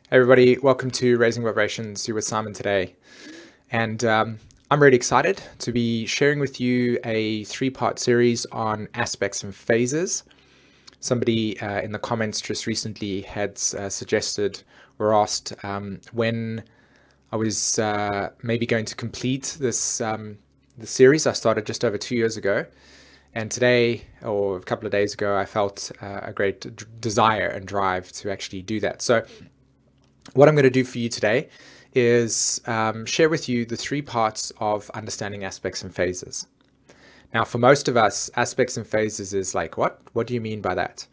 Hey everybody, welcome to Raising Vibrations. You're with Simon today. And I'm really excited to be sharing with you a three-part series on aspects and phases. Somebody in the comments just recently had suggested or asked when I was maybe going to complete this the series I started just over 2 years ago. And today, or a couple of days ago, I felt a great desire and drive to actually do that. So what I'm going to do for you today is share with you the three parts of understanding aspects and phases. Now, for most of us, aspects and phases is like, what? What do you mean by that?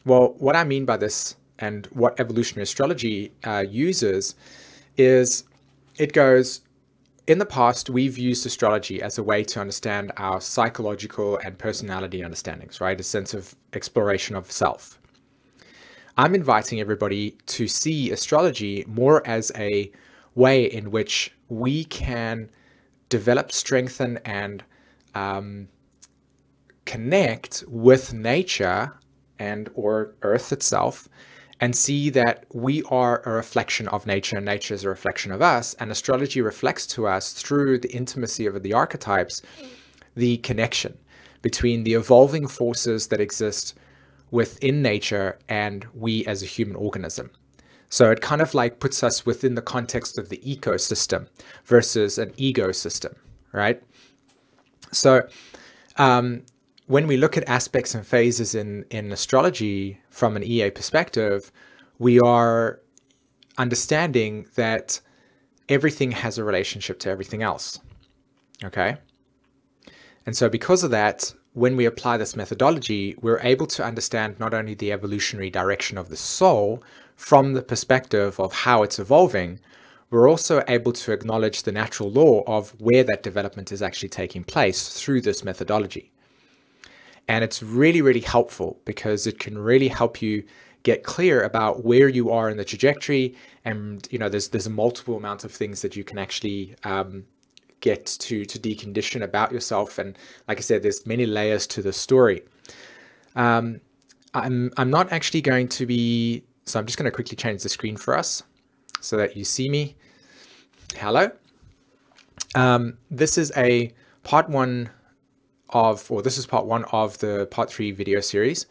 Well, what I mean by this and what evolutionary astrology uses is it goes, in the past, we've used astrology as a way to understand our psychological and personality understandings, right? A sense of exploration of self. I'm inviting everybody to see astrology more as a way in which we can develop, strengthen, and connect with nature and or Earth itself, and see that we are a reflection of nature and nature is a reflection of us, and astrology reflects to us through the intimacy of the archetypes, the connection between the evolving forces that exist within nature and we as a human organism. So it kind of like puts us within the context of the ecosystem versus an ego system, right? So when we look at aspects and phases in astrology from an EA perspective, we are understanding that everything has a relationship to everything else, okay? And so because of that, when we apply this methodology, we're able to understand not only the evolutionary direction of the soul from the perspective of how it's evolving, we're also able to acknowledge the natural law of where that development is actually taking place through this methodology. And it's really, really helpful because it can really help you get clear about where you are in the trajectory. And, you know, there's a multiple amount of things that you can actually get to decondition about yourself. And like I said, there's many layers to the story. I'm not actually going to be, so I'm just going to quickly change the screen for us so that you see me. Hello. This is a part one of, or this is part one of the part 3 video series.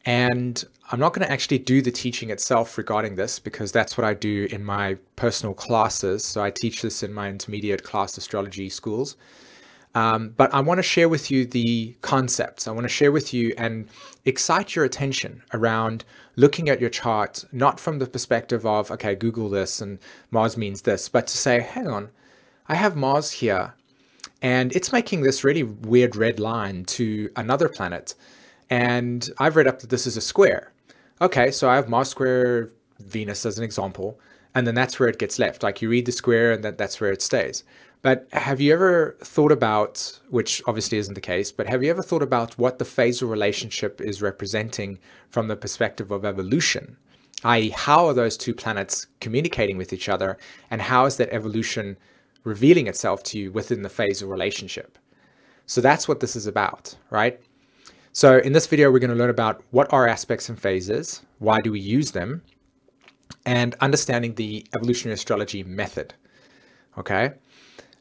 And I'm not going to actually do the teaching itself regarding this because that's what I do in my personal classes. So I teach this in my intermediate class astrology schools. But I want to share with you the concepts. I want to share with you and excite your attention around looking at your chart, not from the perspective of, okay, Google this and Mars means this, but to say, hang on, I have Mars here and it's making this really weird red line to another planet. And I've read up that this is a square. Okay, so I have Mars square Venus as an example, and then that's where it gets left. Like you read the square and that's where it stays. But have you ever thought about, which obviously isn't the case, but have you ever thought about what the phasor relationship is representing from the perspective of evolution? I.e., how are those two planets communicating with each other, and how is that evolution revealing itself to you within the phasor relationship? So that's what this is about, right? So in this video, we're going to learn about what are aspects and phases, why do we use them, and understanding the evolutionary astrology method, okay?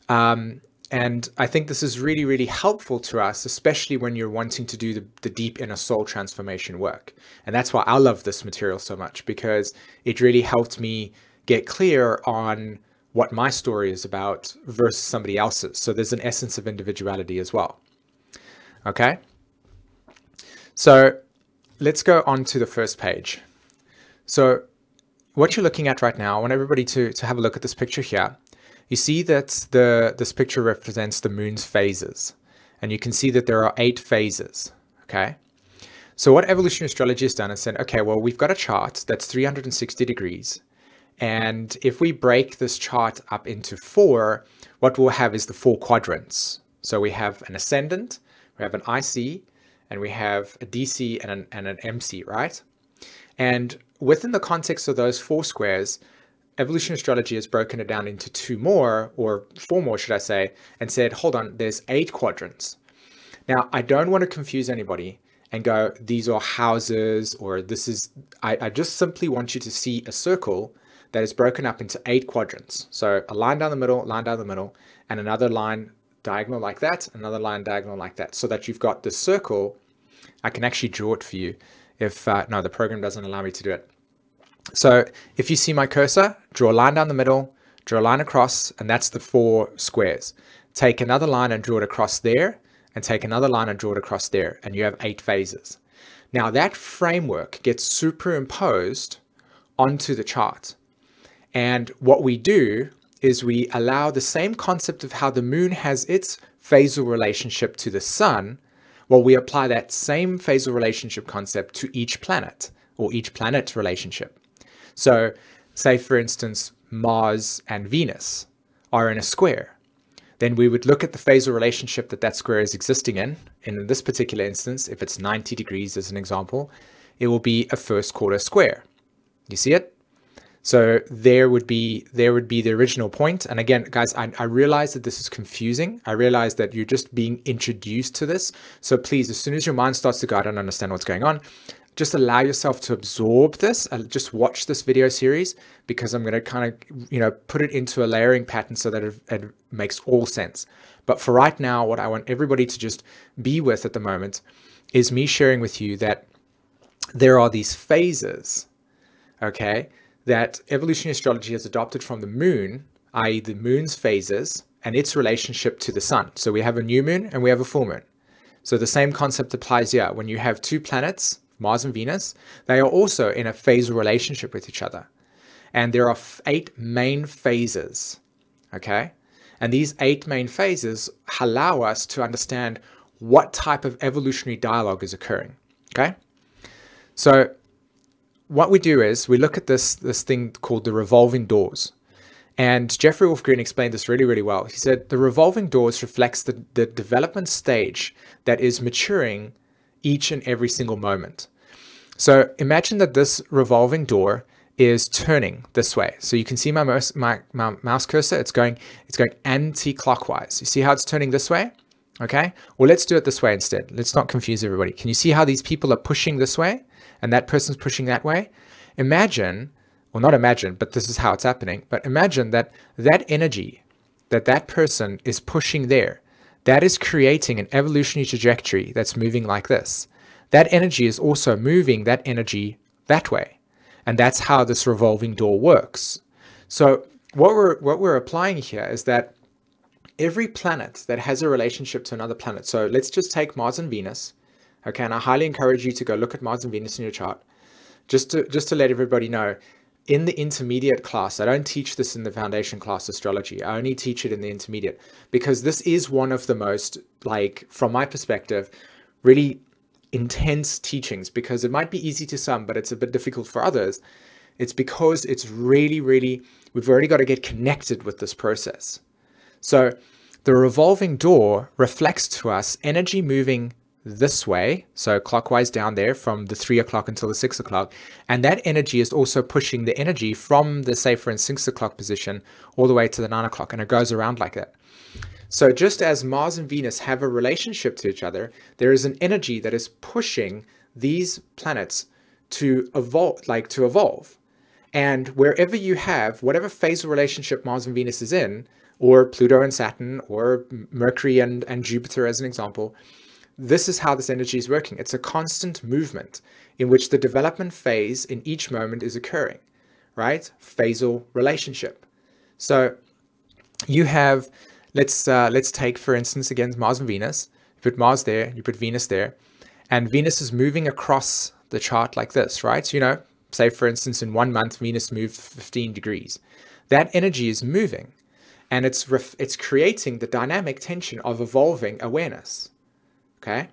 And I think this is really, really helpful to us, especially when you're wanting to do the deep inner soul transformation work. And that's why I love this material so much, because it really helped me get clear on what my story is about versus somebody else's. So there's an essence of individuality as well, okay? So let's go on to the first page. So what you're looking at right now, I want everybody to have a look at this picture here. You see that this picture represents the moon's phases. And you can see that there are 8 phases, okay? So what evolutionary astrology has done is said, okay, well, we've got a chart that's 360 degrees. And if we break this chart up into 4, what we'll have is the 4 quadrants. So we have an ascendant, we have an IC, and we have a DC and an MC, right? And within the context of those 4 squares, evolutionary astrology has broken it down into 2 more, or 4 more, should I say, and said, hold on, there's 8 quadrants. Now, I don't want to confuse anybody and go, these are houses, or this is, I just simply want you to see a circle that is broken up into 8 quadrants. So a line down the middle, and another line diagonal like that, another line diagonal like that, so that you've got this circle. I can actually draw it for you if, no, the program doesn't allow me to do it. So if you see my cursor, draw a line down the middle, draw a line across, and that's the 4 squares. Take another line and draw it across there, and take another line and draw it across there, and you have 8 phases. Now that framework gets superimposed onto the chart. And what we do is we allow the same concept of how the moon has its phasal relationship to the sun. Well, we apply that same phasal relationship concept to each planet, or each planet relationship. So say, for instance, Mars and Venus are in a square. Then we would look at the phasal relationship that that square is existing in. And in this particular instance, if it's 90 degrees as an example, it will be a first quarter square. You see it? So there would be the original point. And again, guys, I realize that this is confusing. I realize that you're just being introduced to this. So please, as soon as your mind starts to go, I don't understand what's going on, just allow yourself to absorb this. Just watch this video series, because I'm going to kind of, put it into a layering pattern so that it makes all sense. But for right now, what I want everybody to just be with at the moment is me sharing with you that there are these phases, okay, that evolutionary astrology has adopted from the moon, i.e. the moon's phases and its relationship to the sun. So we have a new moon and we have a full moon. So the same concept applies here. When you have 2 planets, Mars and Venus, they are also in a phasal relationship with each other. And there are 8 main phases, okay? And these 8 main phases allow us to understand what type of evolutionary dialogue is occurring, okay? So what we do is we look at this thing called the revolving doors. And Jeffrey Wolf Green explained this really, really well. He said the revolving doors reflects the development stage that is maturing each and every single moment. So imagine that this revolving door is turning this way. So you can see my mouse cursor, it's going anti-clockwise. You see how it's turning this way? Okay, well, let's do it this way instead. Let's not confuse everybody. Can you see how these people are pushing this way and that person's pushing that way? Imagine, well, not imagine, but this is how it's happening. But imagine that energy that person is pushing there, that is creating an evolutionary trajectory that's moving like this. That energy is also moving that energy that way. And that's how this revolving door works. So what we're applying here is that every planet that has a relationship to another planet. So let's just take Mars and Venus. Okay, and I highly encourage you to go look at Mars and Venus in your chart. Just to let everybody know, in the intermediate class, I don't teach this in the foundation class astrology. I only teach it in the intermediate, because this is one of the most, like, from my perspective, really intense teachings, because it might be easy to some, but it's a bit difficult for others. It's because it's really, really, we've already got to get connected with this process. So the revolving door reflects to us energy moving this way, so clockwise down there from the 3 o'clock until the 6 o'clock. And that energy is also pushing the energy from the, say, for instance, 6 o'clock position all the way to the 9 o'clock. And it goes around like that. So just as Mars and Venus have a relationship to each other, there is an energy that is pushing these planets to evolve. And wherever you have whatever phasal relationship Mars and Venus is in, or Pluto and Saturn, or Mercury and Jupiter as an example, this is how this energy is working. It's a constant movement in which the development phase in each moment is occurring, right? Phasal relationship. So you have, let's take, for instance, again, Mars and Venus. You put Mars there, you put Venus there, and Venus is moving across the chart like this, right? So, you know, say, for instance, in 1 month, Venus moved 15 degrees. That energy is moving, and it's creating the dynamic tension of evolving awareness. Okay,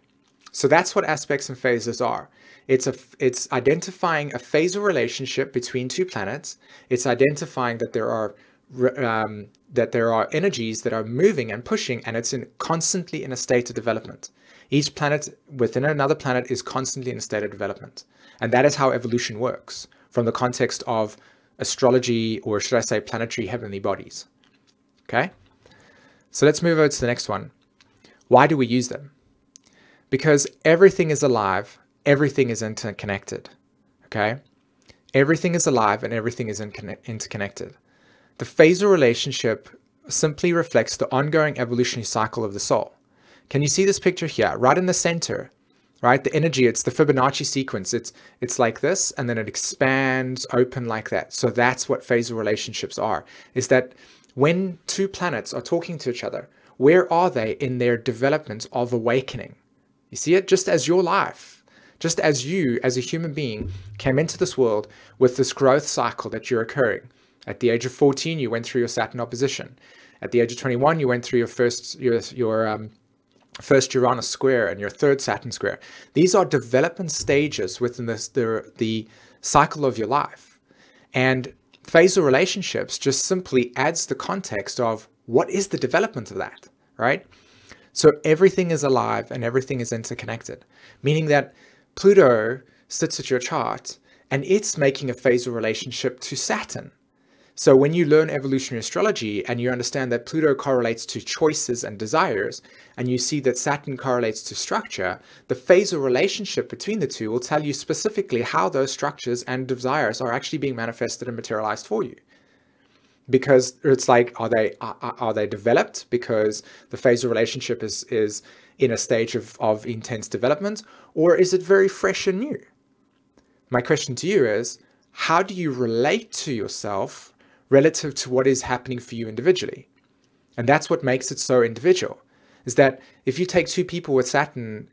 so that's what aspects and phases are. It's identifying a phasal relationship between 2 planets. It's identifying that there are energies that are moving and pushing, and it's constantly in a state of development. Each planet within another planet is constantly in a state of development, and that is how evolution works from the context of astrology, or should I say, planetary heavenly bodies. Okay, so let's move over to the next one. Why do we use them? Because everything is alive, everything is interconnected, okay? Everything is alive and everything is interconnected. The phasor relationship simply reflects the ongoing evolutionary cycle of the soul. Can you see this picture here? Right in the center, right? The energy, it's the Fibonacci sequence. It's like this, and then it expands open like that. So that's what phasor relationships are, is that when two planets are talking to each other, where are they in their development of awakening? You see it? Just as your life, just as you, as a human being, came into this world with this growth cycle that you're occurring. At the age of 14, you went through your Saturn opposition. At the age of 21, you went through your first Uranus square and your third Saturn square. These are development stages within the cycle of your life. And phasor relationships just simply adds the context of what is the development of that, right? So everything is alive and everything is interconnected, meaning that Pluto sits at your chart and it's making a phasor relationship to Saturn. So when you learn evolutionary astrology and you understand that Pluto correlates to choices and desires, and you see that Saturn correlates to structure, the phasor relationship between the two will tell you specifically how those structures and desires are actually being manifested and materialized for you. Because it's like, are they developed because the phasor relationship is in a stage of intense development, or is it very fresh and new? My question to you is, how do you relate to yourself relative to what is happening for you individually? And that's what makes it so individual, is that if you take two people with Saturn,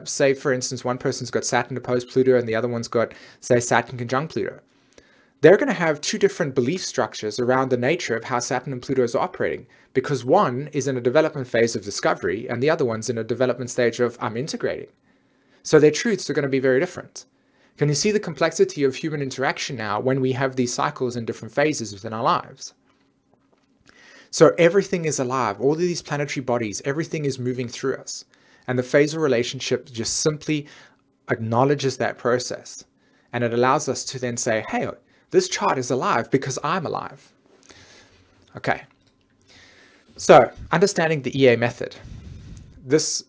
say for instance, one person's got Saturn opposed Pluto and the other one's got, say, Saturn conjunct Pluto, they're going to have two different belief structures around the nature of how Saturn and Pluto is operating, because one is in a development phase of discovery and the other one's in a development stage of I'm integrating. So their truths are going to be very different. Can you see the complexity of human interaction now when we have these cycles in different phases within our lives? So everything is alive, all of these planetary bodies, everything is moving through us. And the phasor relationship just simply acknowledges that process. And it allows us to then say, hey, this chart is alive because I'm alive. Okay. So understanding the EA method. This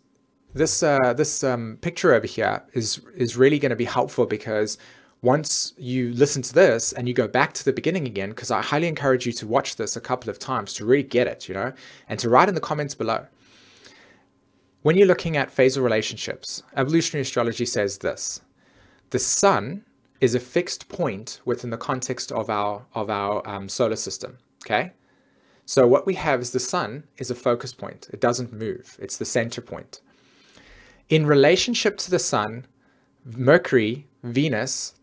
picture over here is really going to be helpful, because once you listen to this and you go back to the beginning again, because I highly encourage you to watch this a couple of times to really get it, and to write in the comments below. When you're looking at phasor relationships, evolutionary astrology says this: the sun is a fixed point within the context of our solar system. Okay, so what we have is the sun is a focus point. It doesn't move. It's the center point. In relationship to the sun, Mercury, Venus,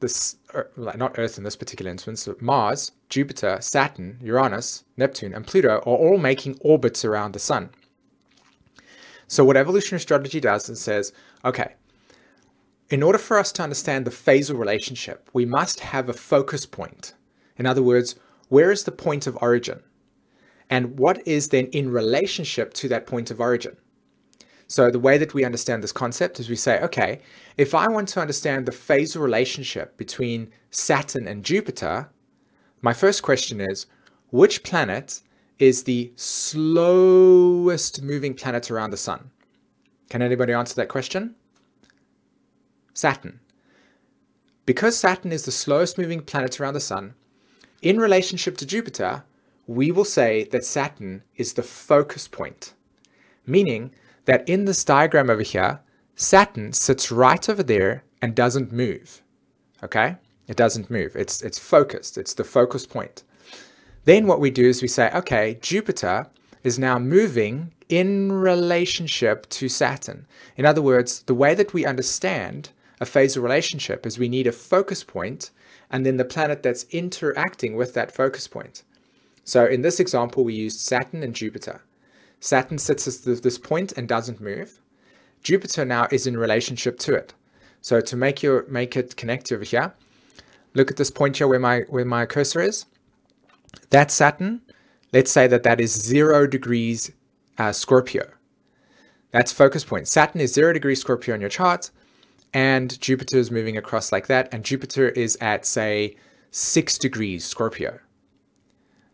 not Earth in this particular instance, but Mars, Jupiter, Saturn, Uranus, Neptune, and Pluto are all making orbits around the sun. So what evolutionary astrology does is says, okay, in order for us to understand the phasor relationship, we must have a focus point. In other words, where is the point of origin? And what is then in relationship to that point of origin? So the way that we understand this concept is we say, okay, if I want to understand the phasor relationship between Saturn and Jupiter, my first question is, which planet is the slowest moving planet around the sun? Can anybody answer that question? Saturn. Because Saturn is the slowest moving planet around the sun, in relationship to Jupiter, we will say that Saturn is the focus point, meaning that in this diagram over here, Saturn sits right over there and doesn't move. Okay? It doesn't move. It's focused. It's the focus point. Then what we do is we say, okay, Jupiter is now moving in relationship to Saturn. In other words, the way that we understand a phasor relationship is we need a focus point and then the planet that's interacting with that focus point. So in this example, we used Saturn and Jupiter. Saturn sits at this point and doesn't move. Jupiter now is in relationship to it. So to make it connect over here, look at this point here where my cursor is. That's Saturn. Let's say that is 0 degrees Scorpio. That's focus point. Saturn is 0 degrees Scorpio on your chart, and Jupiter is moving across like that, and Jupiter is at, say, 6 degrees Scorpio.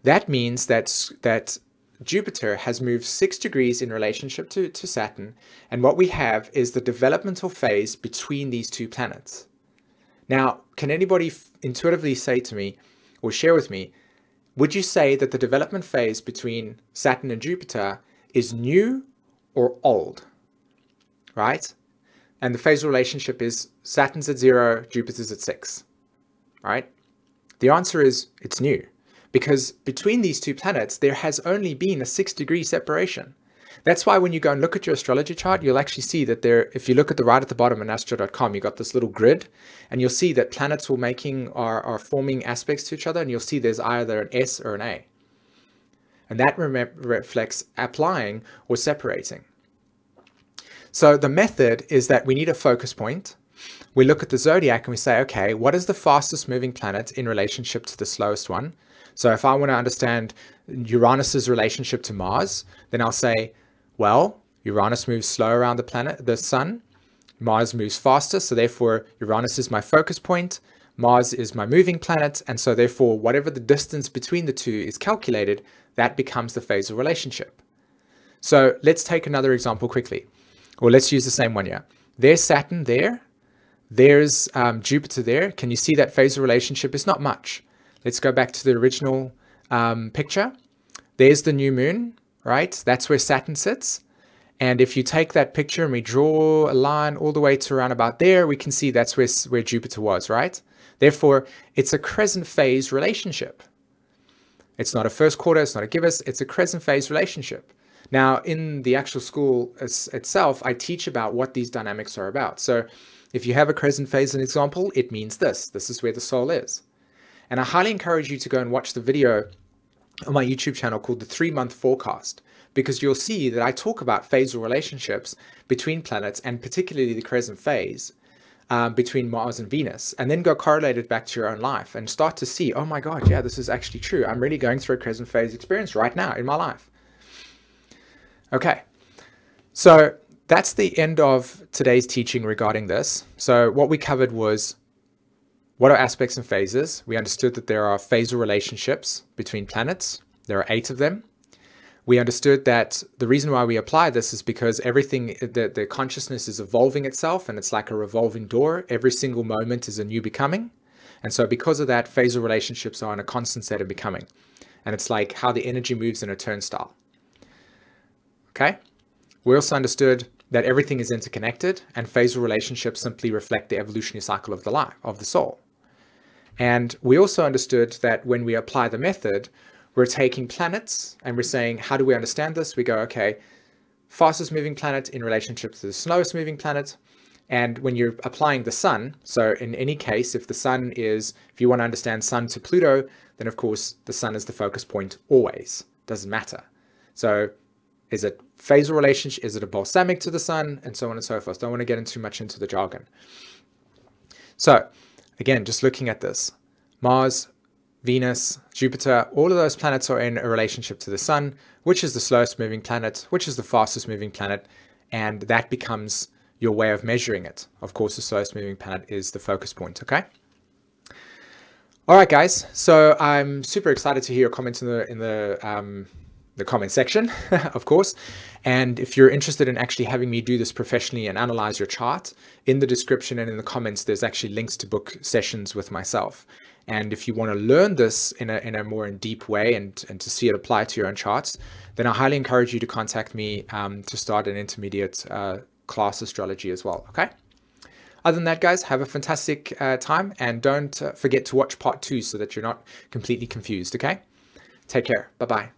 That means that Jupiter has moved 6 degrees in relationship to Saturn, and what we have is the developmental phase between these two planets. Now, can anybody intuitively say to me or share with me, would you say that the development phase between Saturn and Jupiter is new or old, right? And the phasal relationship is Saturn's at 0, Jupiter's at 6, right? The answer is it's new, because between these two planets, there has only been a 6-degree separation. That's why when you go and look at your astrology chart, you'll actually see that there, if you look at the right at the bottom in astro.com, you've got this little grid, and you'll see that planets are forming aspects to each other, and you'll see there's either an S or an A. And that reflects applying or separating. So the method is that we need a focus point. We look at the zodiac and we say, okay, what is the fastest moving planet in relationship to the slowest one? So if I want to understand Uranus's relationship to Mars, then I'll say, well, Uranus moves slow around the sun. Mars moves faster, so therefore Uranus is my focus point. Mars is my moving planet, and so therefore whatever the distance between the two is calculated, that becomes the phasal relationship. So let's take another example quickly, or let's use the same one here. There's Saturn there. There's Jupiter there. Can you see that phasal relationship is not much? Let's go back to the original picture. There's the new moon, right? That's where Saturn sits. And if you take that picture and we draw a line all the way to around about there, we can see that's where Jupiter was, right? Therefore, it's a crescent phase relationship. It's not a first quarter, it's not a gibbous, it's a crescent phase relationship. Now, in the actual school itself, I teach about what these dynamics are about. So if you have a crescent phase as an example, it means this. This is where the soul is. And I highly encourage you to go and watch the video on my YouTube channel called the 3-month forecast, because you'll see that I talk about phasal relationships between planets, and particularly the crescent phase between Mars and Venus, and then go correlate it back to your own life and start to see, oh my God, yeah, this is actually true. I'm really going through a crescent phase experience right now in my life. Okay, so that's the end of today's teaching regarding this. So what we covered was, what are aspects and phases? We understood that there are phasal relationships between planets. There are 8 of them. We understood that the reason why we apply this is because everything, the consciousness is evolving itself, and it's like a revolving door. Every single moment is a new becoming. And so because of that, phasal relationships are in a constant state of becoming. And it's like how the energy moves in a turnstile. Okay? We also understood that everything is interconnected, and phasal relationships simply reflect the evolutionary cycle of the life, of the soul. And we also understood that when we apply the method, we're taking planets and we're saying, how do we understand this? We go, okay, fastest moving planet in relationship to the slowest moving planet. And when you're applying the sun, so in any case, if the sun is, if you want to understand sun to Pluto, then of course the sun is the focus point always. Doesn't matter. So is it phasal relationship? Is it a balsamic to the sun? And so on and so forth. Don't want to get too much into the jargon. So again, just looking at this, Mars, Venus, Jupiter, all of those planets are in a relationship to the sun, which is the slowest moving planet, which is the fastest moving planet, and that becomes your way of measuring it. Of course, the slowest moving planet is the focus point, okay? All right, guys, so I'm super excited to hear your comments in the comment section, of course. And if you're interested in actually having me do this professionally and analyze your chart, in the description and in the comments, there's actually links to book sessions with myself. And if you want to learn this in a more in-deep way and to see it apply to your own charts, then I highly encourage you to contact me to start an intermediate class astrology as well, okay? Other than that, guys, have a fantastic time, and don't forget to watch part 2 so that you're not completely confused, okay? Take care. Bye-bye.